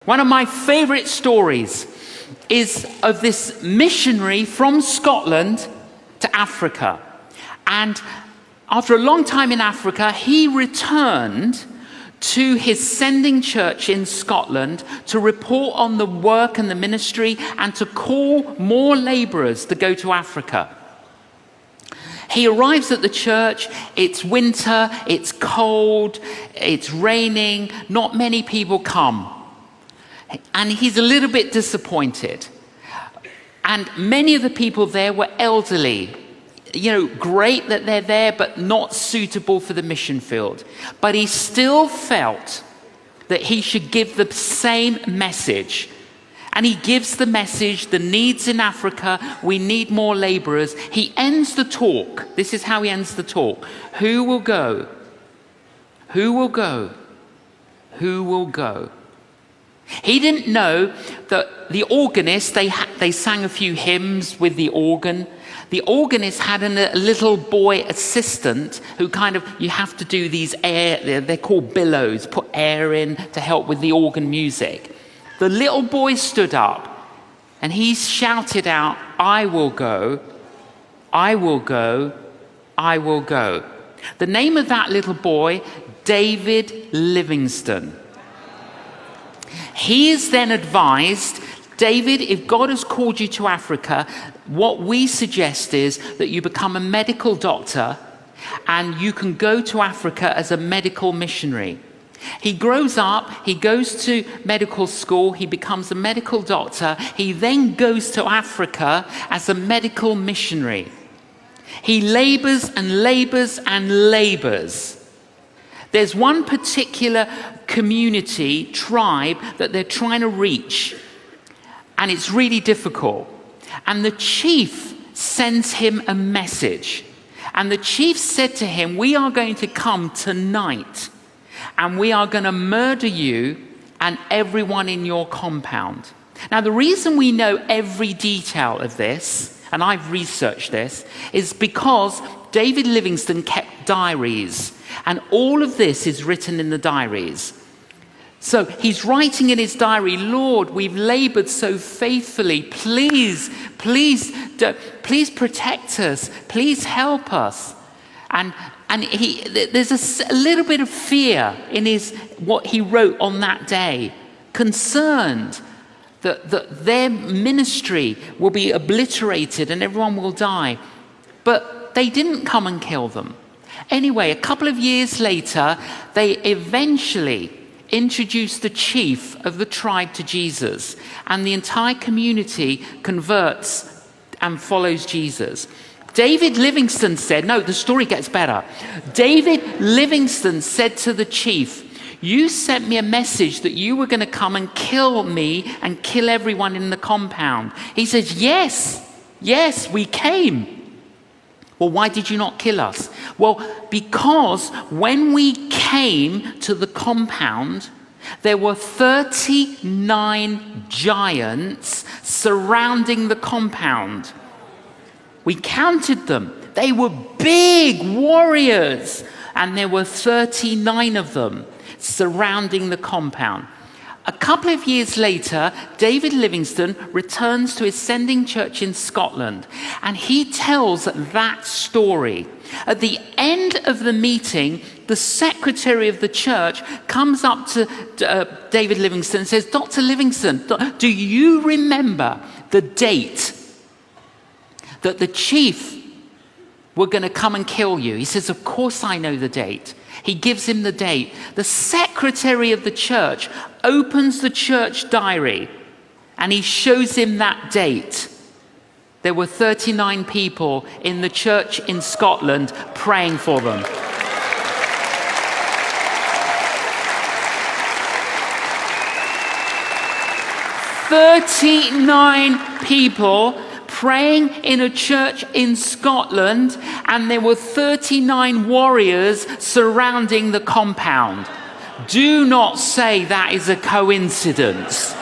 One of my favorite stories is of this missionary from Scotland to Africa. And after a long time in Africa, he returned to his sending church in Scotland to report on the work and the ministry and to call more laborers to go to Africa. He arrives at the church, it's winter, it's cold, it's raining, not many people come. And he's a little bit disappointed. And many of the people there were elderly. Great that they're there, but not suitable for the mission field. But he still felt that he should give the same message. And he gives the message, the needs in Africa, we need more laborers. He ends the talk. This is how he ends the talk. Who will go? Who will go? Who will go? He didn't know that the organist, they sang a few hymns with the organ. The organist had a little boy assistant who you have to do these they're called billows, put air in to help with the organ music. The little boy stood up and he shouted out, "I will go, I will go, I will go." The name of that little boy, David Livingstone. He is then advised, David, if God has called you to Africa, what we suggest is that you become a medical doctor and you can go to Africa as a medical missionary. He grows up, he goes to medical school, he becomes a medical doctor, he then goes to Africa as a medical missionary. He labors and labors and labors. There's one particular community, tribe, that they're trying to reach, and it's really difficult. And the chief sends him a message. And the chief said to him, "We are going to come tonight, and we are going to murder you and everyone in your compound." Now, the reason we know every detail of this, and I've researched this, is because David Livingstone kept diaries. And all of this is written in the diaries. So he's writing in his diary, "Lord, we've labored so faithfully. Please protect us. Please help us." And there's a little bit of fear in what he wrote on that day, concerned that their ministry will be obliterated and everyone will die. But they didn't come and kill them. Anyway, a couple of years later, they eventually introduced the chief of the tribe to Jesus, and the entire community converts and follows Jesus. David Livingstone said, no, the story gets better. David Livingstone said to the chief, "You sent me a message that you were going to come and kill me and kill everyone in the compound." He says, yes, we came. "Well, why did you not kill us?" "Well, because when we came to the compound, there were 39 giants surrounding the compound. We counted them. They were big warriors, and there were 39 of them surrounding the compound." A couple of years later, David Livingstone returns to his sending church in Scotland, and he tells that story. At the end of the meeting, the secretary of the church comes up to David Livingstone and says, "Dr. Livingstone, do you remember the date that the chief were going to come and kill you?" He says, "Of course I know the date." He gives him the date. The secretary of the church opens the church diary and he shows him that date. There were 39 people in the church in Scotland praying for them. "39 people praying in a church in Scotland, and there were 39 warriors surrounding the compound." Do not say that is a coincidence.